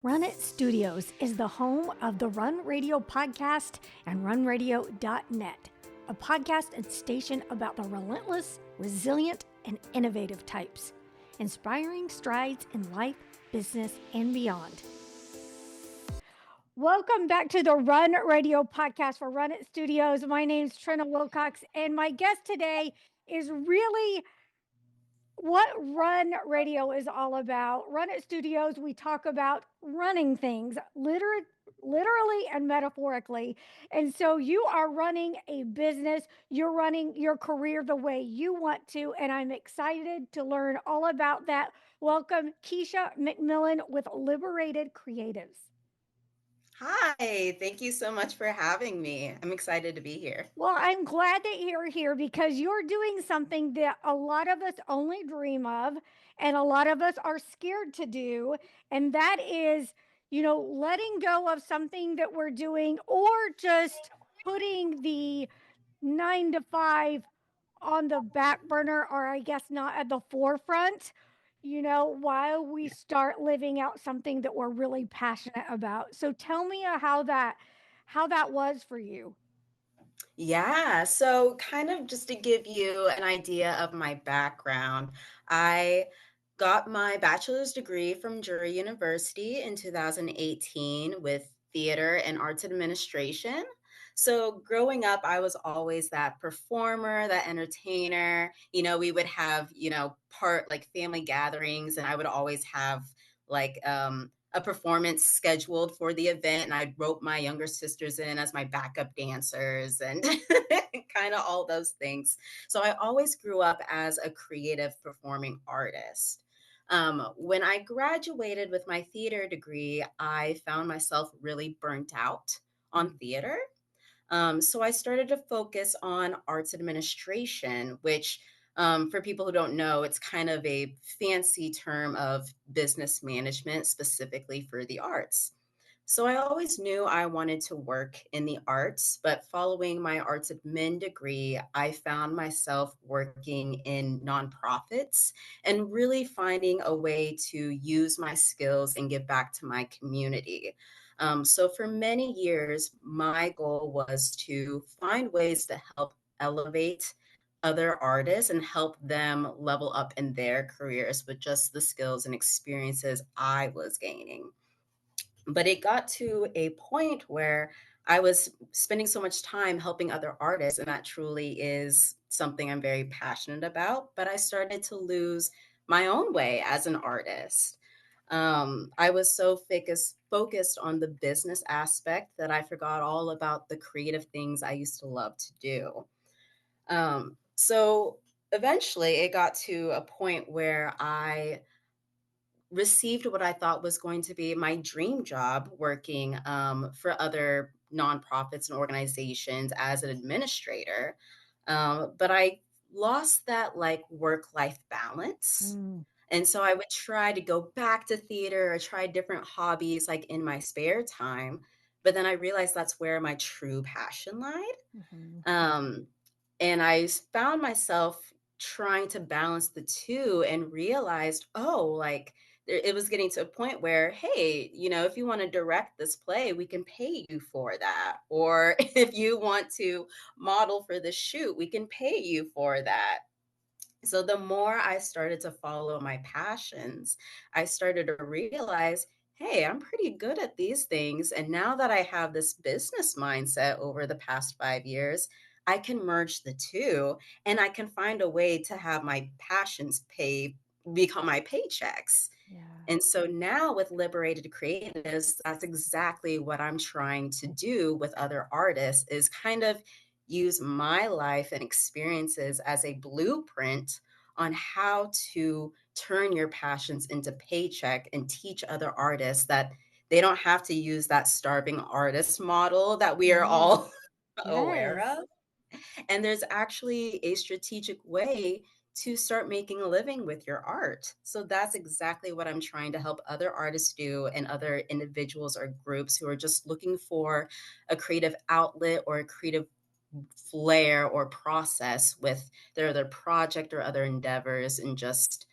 Run It Studios is the home of the Run Radio podcast and runradio.net, a podcast and station about the relentless, resilient, and innovative types, inspiring strides in life, business, and beyond. Welcome back to the Run Radio podcast for Run It Studios. My name's Trina Wilcox, and my guest today is really what Run Radio is all about. Run It Studios, we talk about running things, literally and metaphorically. And so you are running a business, you're running your career the way you want to, and I'm excited to learn all about that. Welcome, Keisha McMillen with Liberated Creatives. Hi, thank you so much for having me. I'm excited to be here. Well, I'm glad that you're here because you're doing something that a lot of us only dream of and a lot of us are scared to do. And that is, letting go of something that we're doing or just putting the 9 to 5 on the back burner, or I guess not at the forefront, while we start living out something that we're really passionate about. So tell me how that was for you. Yeah, so kind of just to give you an idea of my background, I got my bachelor's degree from Drury University in 2018 with theater and arts administration. So growing up, I was always that performer, that entertainer. We would have, part like family gatherings, and I would always have like a performance scheduled for the event, and I wrote my younger sisters in as my backup dancers and kind of all those things. So I always grew up as a creative performing artist. When I graduated with my theater degree, I found myself really burnt out on theater. So I started to focus on arts administration, which, for people who don't know, it's kind of a fancy term of business management, specifically for the arts. So I always knew I wanted to work in the arts, but following my arts admin degree, I found myself working in nonprofits and really finding a way to use my skills and give back to my community. So for many years, my goal was to find ways to help elevate other artists and help them level up in their careers with just the skills and experiences I was gaining. But it got to a point where I was spending so much time helping other artists, and that truly is something I'm very passionate about. But I started to lose my own way as an artist. I was so focused on the business aspect that I forgot all about the creative things I used to love to do. So eventually, it got to a point where I received what I thought was going to be my dream job working for other nonprofits and organizations as an administrator. But I lost that like work life balance. Mm. And so I would try to go back to theater or try different hobbies like in my spare time. But then I realized that's where my true passion lied. Mhm. Um, and I found myself trying to balance the two and realized, oh, like it was getting to a point where, hey, if you want to direct this play, we can pay you for that. Or if you want to model for the shoot, we can pay you for that. So the more I started to follow my passions, I started to realize, hey, I'm pretty good at these things. And now that I have this business mindset over the past 5 years, I can merge the two and I can find a way to have my passions become my paychecks. Yeah. And so now with Liberated Creatives, that's exactly what I'm trying to do with other artists is kind of use my life and experiences as a blueprint on how to turn your passions into paycheck and teach other artists that they don't have to use that starving artist model that we are Yes. all aware Yes. of. And there's actually a strategic way to start making a living with your art. So that's exactly what I'm trying to help other artists do and other individuals or groups who are just looking for a creative outlet or a creative flair or process with their other project or other endeavors and just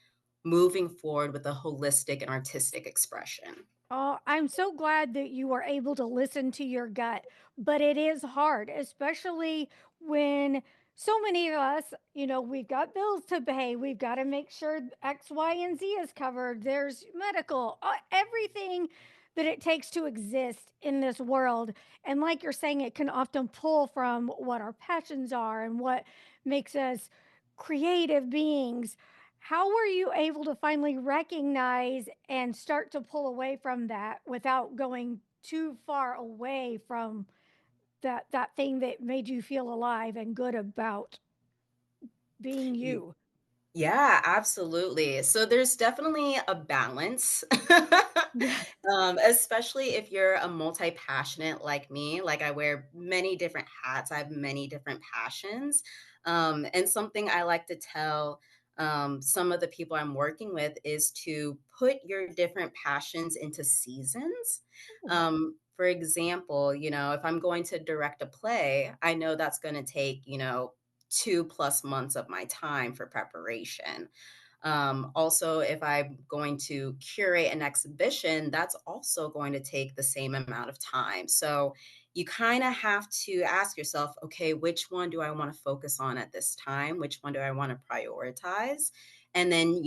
moving forward with a holistic and artistic expression. Oh, I'm so glad that you are able to listen to your gut, but it is hard, especially when so many of us, we've got bills to pay. We've got to make sure X, Y, and Z is covered. There's medical, everything that it takes to exist in this world. And like you're saying, it can often pull from what our passions are and what makes us creative beings. How were you able to finally recognize and start to pull away from that without going too far away from that thing that made you feel alive and good about being you? Yeah, absolutely. So there's definitely a balance, Yeah. especially if you're a multi-passionate like me. Like I wear many different hats. I have many different passions. And something I like to tell some of the people I'm working with is to put your different passions into seasons. For example, if I'm going to direct a play, I know that's going to take, 2+ months of my time for preparation. Also, if I'm going to curate an exhibition, that's also going to take the same amount of time. So you kind of have to ask yourself, okay, which one do I want to focus on at this time? Which one do I want to prioritize? And then,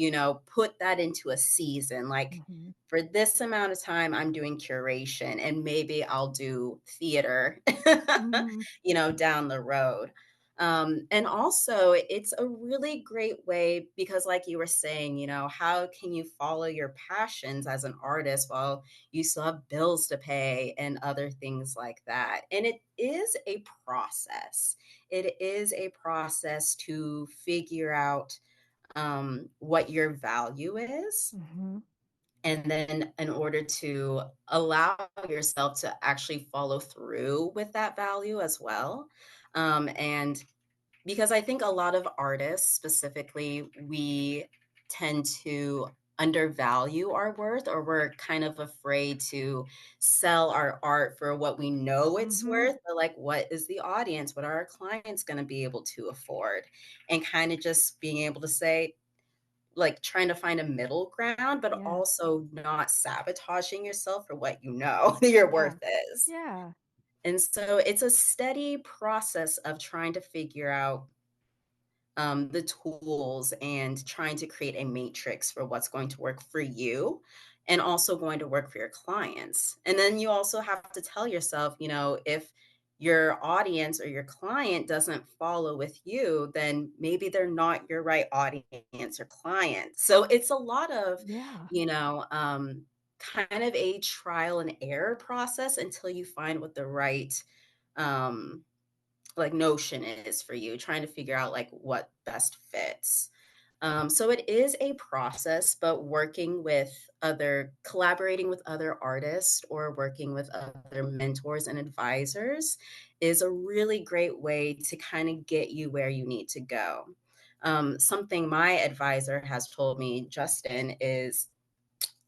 put that into a season. Like Mhm. for this amount of time, I'm doing curation and maybe I'll do theater, Mhm. down the road. And also, it's a really great way because, like you were saying, how can you follow your passions as an artist while you still have bills to pay and other things like that? And it is a process. It is a process to figure out what your value is. Mhm. And then, in order to allow yourself to actually follow through with that value as well. And because I think a lot of artists specifically, we tend to undervalue our worth, or we're kind of afraid to sell our art for what we know it's Mhm. worth, but like what is the audience, what are our clients going to be able to afford, and kind of just being able to say, like, trying to find a middle ground, but Yeah. also not sabotaging yourself for what your Yeah. worth is. Yeah. And so it's a steady process of trying to figure out the tools and trying to create a matrix for what's going to work for you and also going to work for your clients. And then you also have to tell yourself, if your audience or your client doesn't follow with you, then maybe they're not your right audience or client. So it's a lot of, Yeah. you know, um, kind of a trial and error process until you find what the right um, like notion is for you, trying to figure out like what best fits. So it is a process, but collaborating with other artists or working with other mentors and advisors is a really great way to kind of get you where you need to go. Something my advisor has told me, Justin, is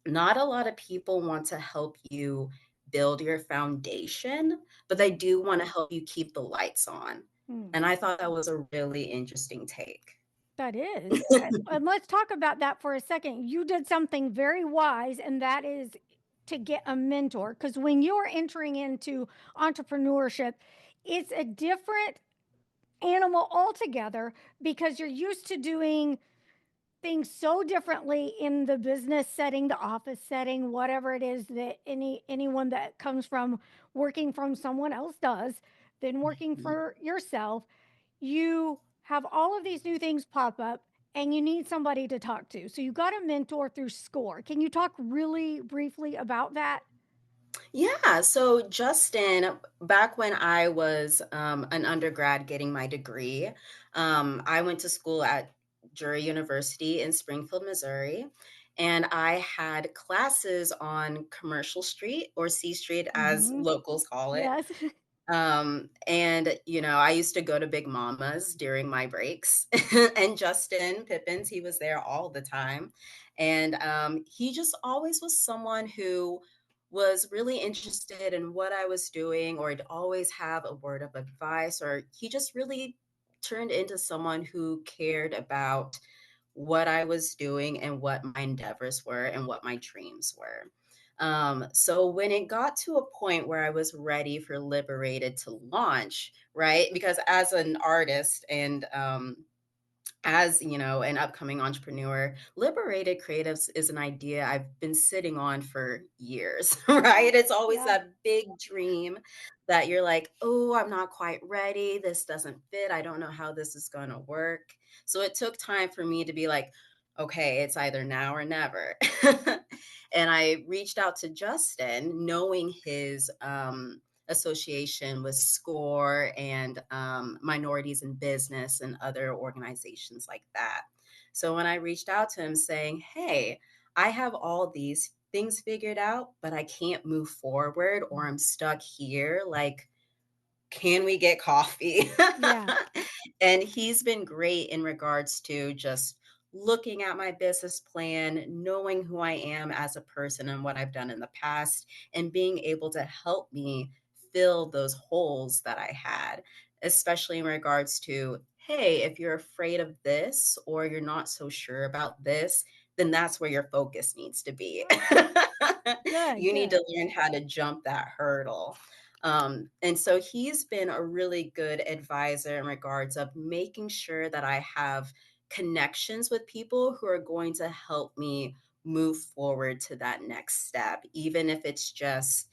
not a lot of people want to help you build your foundation, but they do want to help you keep the lights on. Mm. And I thought that was a really interesting take. That is. And let's talk about that for a second. You did something very wise, and that is to get a mentor. Because when you're entering into entrepreneurship, it's a different animal altogether because you're used to doing things so differently in the business setting, the office setting, whatever it is that anyone that comes from working from someone else does, than working Mhm. for yourself. You have all of these new things pop up and you need somebody to talk to. So you got a mentor through SCORE. Can you talk really briefly about that? Yeah, so Justin, back when I was an undergrad getting my degree, I went to school at Drury University in Springfield, Missouri, and I had classes on Commercial Street, or C Street as Mm-hmm. locals call it. Yes. And I used to go to Big Mama's during my breaks, and Justin Pippins, he was there all the time. And he just always was someone who was really interested in what I was doing, or he'd always have a word of advice, or he just really turned into someone who cared about what I was doing and what my endeavors were and what my dreams were. So when it got to a point where I was ready for Liberated to launch, right? Because as an artist and as an upcoming entrepreneur, Liberated Creatives is an idea I've been sitting on for years. Right? It's always Yeah. that big dream that you're like, oh, I'm not quite ready, this doesn't fit, I don't know how this is going to work. So it took time for me to be like, okay, it's either now or never. And I reached out to Justin knowing his association with SCORE and Minorities in Business and other organizations like that. So when I reached out to him saying, hey, I have all these things figured out, but I can't move forward or I'm stuck here, like, can we get coffee? Yeah. And he's been great in regards to just looking at my business plan, knowing who I am as a person and what I've done in the past, and being able to help me fill those holes that I had, especially in regards to, hey, if you're afraid of this or you're not so sure about this, then that's where your focus needs to be. Oh, good, You need good. to learn how to jump that hurdle. And so he's been a really good advisor in regards of making sure that I have connections with people who are going to help me move forward to that next step, even if it's just,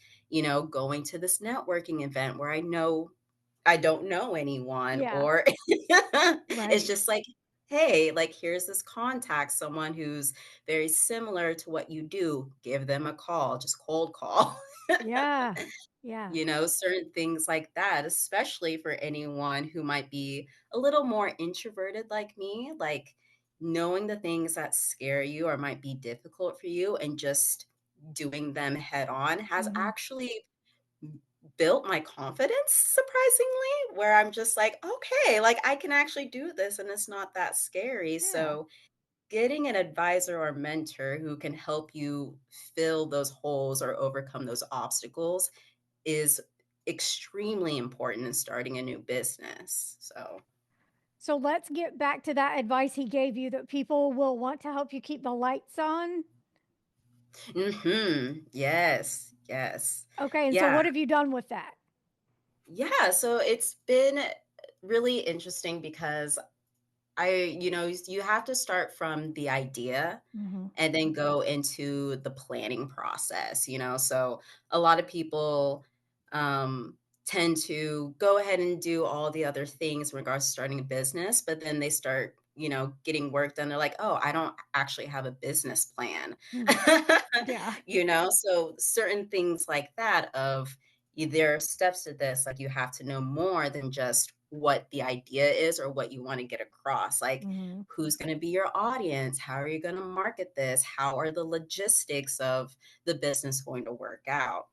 going to this networking event where I know I don't know anyone, Yeah. or it's Right. just like, hey, like, here's this contact, someone who's very similar to what you do, give them a call, just cold call. Yeah. Yeah. Certain things like that, especially for anyone who might be a little more introverted like me, like knowing the things that scare you or might be difficult for you and just doing them head on has Mhm. actually built my confidence surprisingly, where I'm just like, okay, like I can actually do this and it's not that scary. Yeah. So getting an advisor or mentor who can help you fill those holes or overcome those obstacles is extremely important in starting a new business. So, So let's get back to that advice he gave you that people will want to help you keep the lights on. yes, yes. Okay, and so Yeah, what have you done with that? yeah. So it's been really interesting because you have to start from the idea Mhm. and then go into the planning process, So a lot of people um, tend to go ahead and do all the other things in regards to starting a business, but then they start, getting work done. They're like, oh, I don't actually have a business plan. Mm. Yeah. So certain things like that of there are steps to this, like you have to know more than just what the idea is or what you want to get across. Like, Mhm. who's going to be your audience? How are you going to market this? How are the logistics of the business going to work out?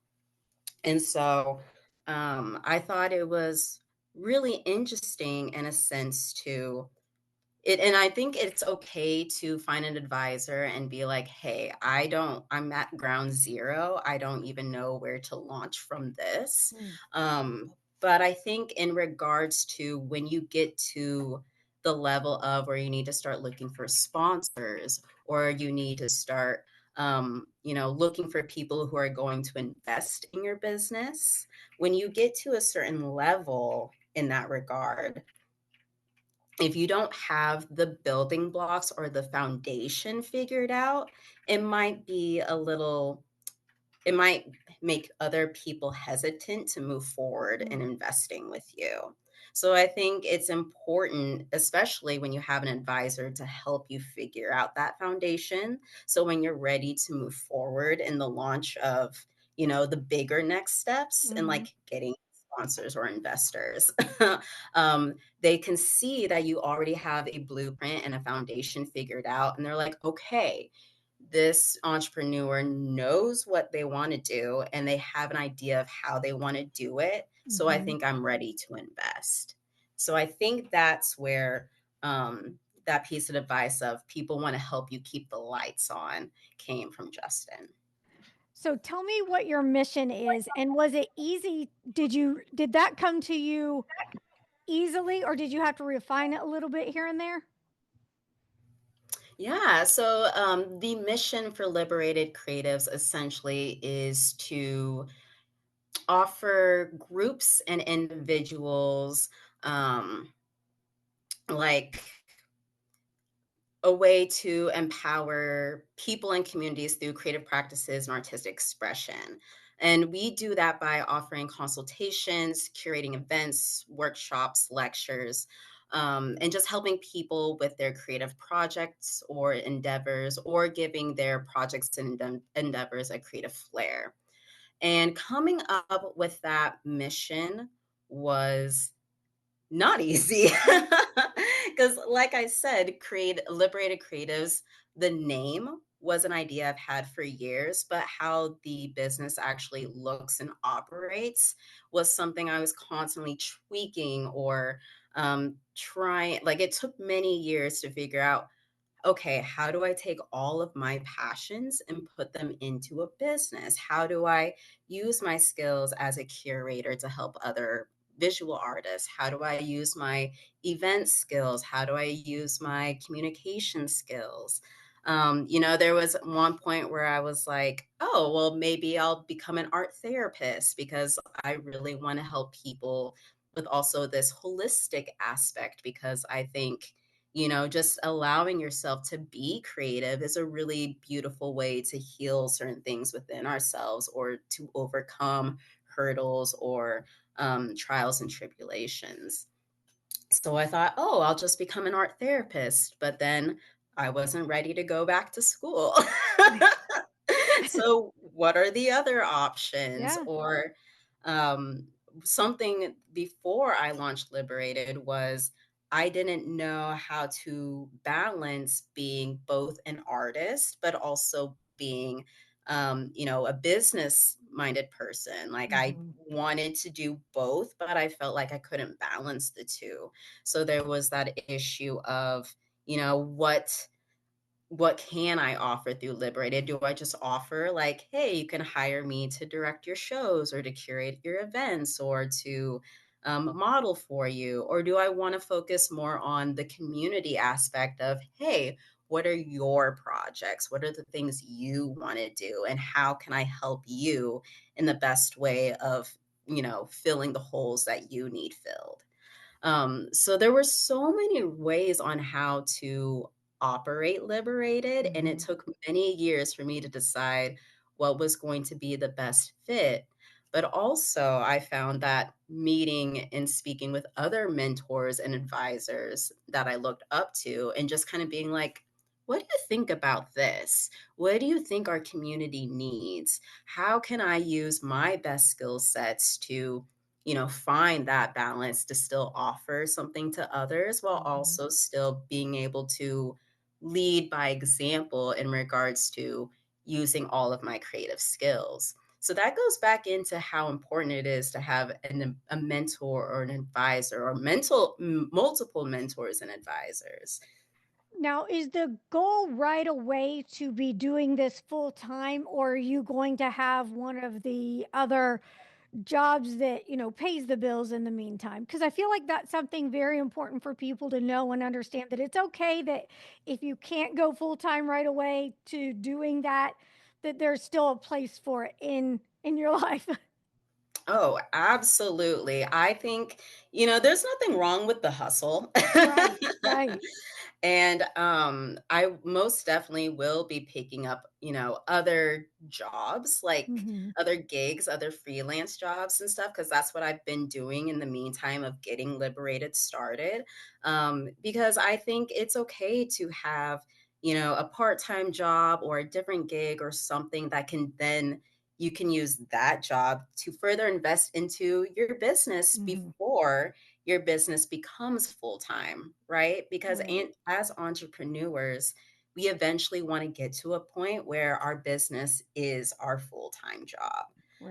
And so I thought it was really interesting in a sense to and I think it's okay to find an advisor and be like, "Hey, I'm at ground zero. I don't even know where to launch from this." Mm. But I think in regards to when you get to the level of where you need to start looking for sponsors or you need to start looking for people who are going to invest in your business, when you get to a certain level in that regard, if you don't have the building blocks or the foundation figured out, it might be a little it might make other people hesitant to move forward in Mm. investing with you. So I think it's important, especially when you have an advisor, to help you figure out that foundation. So when you're ready to move forward in the launch of, the bigger next steps and Mhm. like getting sponsors or investors, they can see that you already have a blueprint and a foundation figured out. And they're like, okay, this entrepreneur knows what they want to do and they have an idea of how they want to do it. So I Mhm. think I'm ready to invest. So I think that's where that piece of advice of people want to help you keep the lights on came from Justin. So tell me what your mission is, and was it easy? Did that come to you easily, or did you have to refine it a little bit here and there? Yeah, so the mission for Liberated Creatives essentially is to offer groups and individuals um, like a way to empower people and communities through creative practices and artistic expression. And we do that by offering consultations, curating events, workshops, lectures, and just helping people with their creative projects or endeavors, or giving their projects and endeavors a creative flair. And coming up with that mission was not easy. Because, like I said, create Liberated Creatives, the name was an idea I've had for years, but how the business actually looks and operates was something I was constantly tweaking or trying. Like, it took many years to figure out, okay, how do I take all of my passions and put them into a business? How do I use my skills as a curator to help other visual artists? How do I use my event skills? How do I use my communication skills? There was one point where I was like, oh, well, maybe I'll become an art therapist because I really want to help people with also this holistic aspect because I think just allowing yourself to be creative is a really beautiful way to heal certain things within ourselves or to overcome hurdles or trials and tribulations. So I thought, oh, I'll just become an art therapist. But then I wasn't ready to go back to school. So what are the other options? Yeah. Or um, something before I launched Liberated was I didn't know how to balance being both an artist, but also being, a business minded person. Like I Mhm. wanted to do both, but I felt like I couldn't balance the two. So there was that issue of, you know, what can I offer through Liberated? Do I just offer like, hey, you can hire me to direct your shows or to curate your events or to model for you? Or do I want to focus more on the community aspect of, hey, what are your projects? What are the things you want to do? And how can I help you in the best way of, filling the holes that you need filled? So there were so many ways on how to operate Liberated, and it Mhm. took many years for me to decide what was going to be the best fit. But also, I found that meeting and speaking with other mentors and advisors that I looked up to, and just kind of being like, what do you think about this? What do you think our community needs? How can I use my best skill sets to find that balance to still offer something to others while Mhm. also still being able to lead by example in regards to using all of my creative skills. So that goes back into how important it is to have a mentor or an advisor or multiple mentors and advisors. Now, is the goal right away to be doing this full time, or are you going to have one of the other jobs that, pays the bills in the meantime? Because I feel like that's something very important for people to know and understand, that it's okay that if you can't go full time right away to doing that, that there's still a place for it in your life. Oh, absolutely. I think, there's nothing wrong with the hustle. Right, right. And I most definitely will be picking up, other jobs, like Hmm. other gigs, other freelance jobs and stuff, because that's what I've been doing in the meantime of getting Liberated started. Because I think it's okay to have, a part-time job or a different gig or something that can then you can use that job to further invest into your business Hmm. before your business becomes full time, right? Because Right, as entrepreneurs, we eventually want to get to a point where our business is our full time job.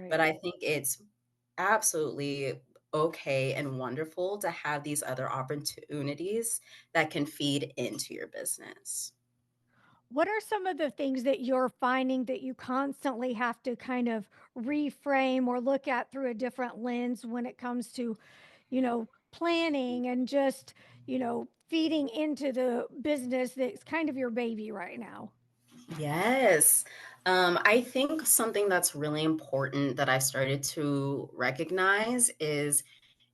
But right. I think it's absolutely okay and wonderful to have these other opportunities that can feed into your business. What are some of the things that you're finding that you constantly have to kind of reframe or look at through a different lens when it comes to, planning and just, feeding into the business that's kind of your baby right now? Yes. I think something that's really important that I started to recognize is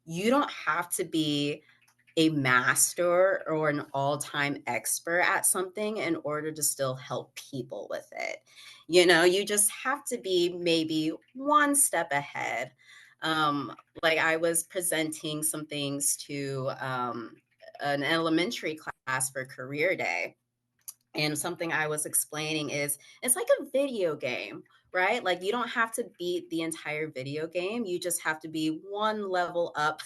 you don't have to be a master or an all-time expert at something in order to still help people with it. You just have to be maybe one step ahead. Like I was presenting some things to an elementary class for career day, and something I was explaining is it's like a video game, right? Like you don't have to beat the entire video game. You just have to be one level up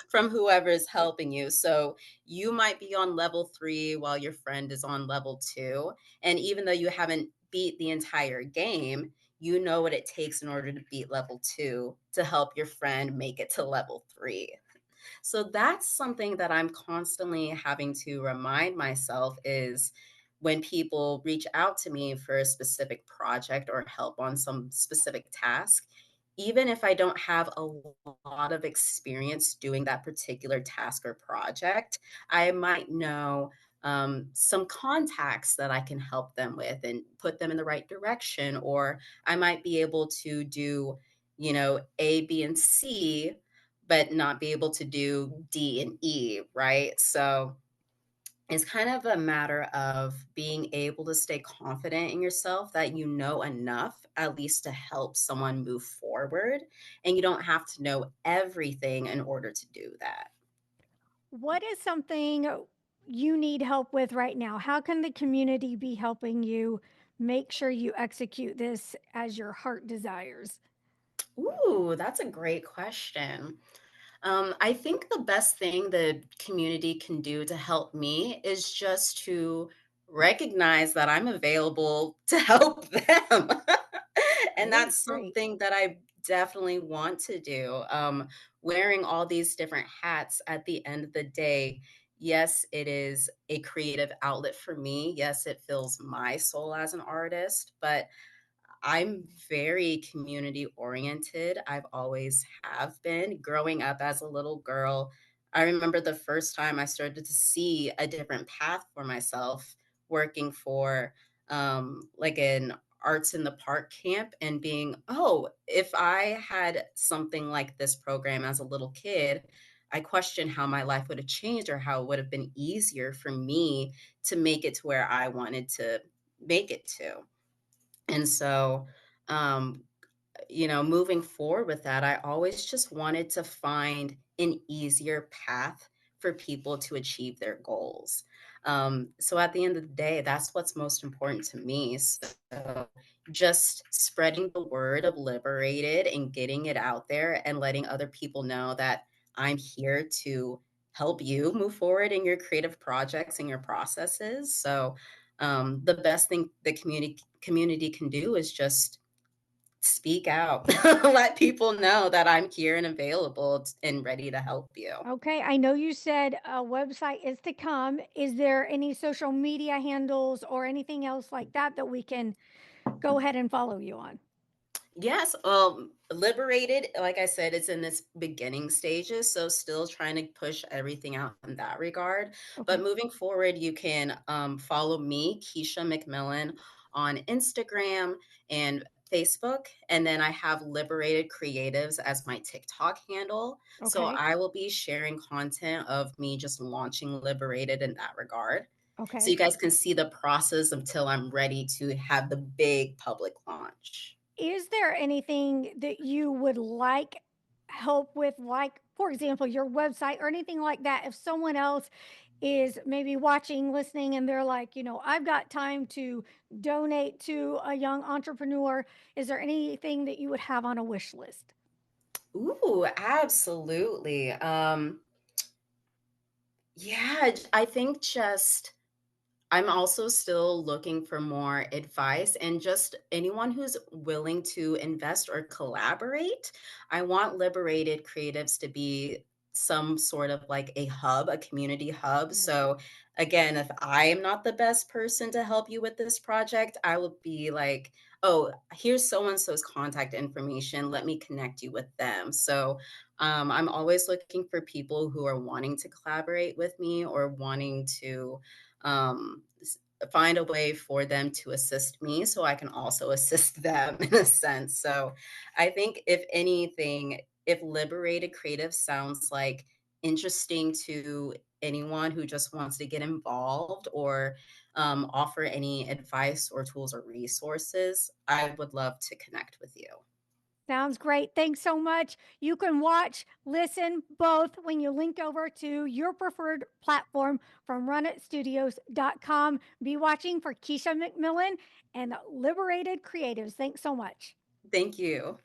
from whoever is helping you. So you might be on level 3 while your friend is on level 2. And even though you haven't beat the entire game, you know what it takes in order to beat level 2 to help your friend make it to level 3. So that's something that I'm constantly having to remind myself is when people reach out to me for a specific project or help on some specific task, even if I don't have a lot of experience doing that particular task or project, I might know some contacts that I can help them with and put them in the right direction. Or I might be able to do, A, B, and C, but not be able to do D and E, right? So it's kind of a matter of being able to stay confident in yourself that you know enough, at least to help someone move forward. And you don't have to know everything in order to do that. What is something you need help with right now? How can the community be helping you make sure you execute this as your heart desires? Ooh, that's a great question. I think the best thing the community can do to help me is just to recognize that I'm available to help them. And Great, that's great. something that I definitely want to do. Wearing all these different hats at the end of the day, yes, it is a creative outlet for me. Yes, it fills my soul as an artist, but I'm very community oriented. I've always have been. Growing up as a little girl, I remember the first time I started to see a different path for myself working for like an arts in the park camp and being, oh, if I had something like this program as a little kid, I questioned how my life would have changed or how it would have been easier for me to make it to where I wanted to make it to. And so, um, moving forward with that, I always just wanted to find an easier path for people to achieve their goals. So at the end of the day, that's what's most important to me. So just spreading the word of Liberated and getting it out there and letting other people know that I'm here to help you move forward in your creative projects and your processes. So the best thing the community can do is just speak out. Let people know that I'm here and available and ready to help you. Okay, I know you said a website is to come. Is there any social media handles or anything else like that that we can go ahead and follow you on? Yes, Liberated, like I said, it's in its beginning stages, so still trying to push everything out in that regard. But Okay, moving forward, you can follow me, Keisha McMillen, on Instagram and Facebook. And then I have Liberated Creatives as my TikTok handle. So okay, I will be sharing content of me just launching Liberated in that regard. So okay. you guys can see the process until I'm ready to have the big public launch. Is there anything that you would like help with, like, for example, your website or anything like that? If someone else is maybe watching, listening, and they're like, I've got time to donate to a young entrepreneur, is there anything that you would have on a wish list? Ooh, absolutely. Yeah, I think just I'm also still looking for more advice and just anyone who's willing to invest or collaborate. I want Liberated Creatives to be some sort of like a hub, a community hub. Right. So, again, if I am not the best person to help you with this project, I will be like, oh, here's so and so's contact information. Let me connect you with them. So I'm always looking for people who are wanting to collaborate with me or wanting to find a way for them to assist me so I can also assist them in a sense. So I think, if anything, if Liberated Creative sounds like interesting to anyone who just wants to get involved or offer any advice or tools or resources, I would love to connect with you. Sounds great. Thanks so much. You can watch, listen both when you link over to your preferred platform from runitstudios.com. Be watching for Keisha McMillen and Liberated Creatives. Thanks so much. Thank you.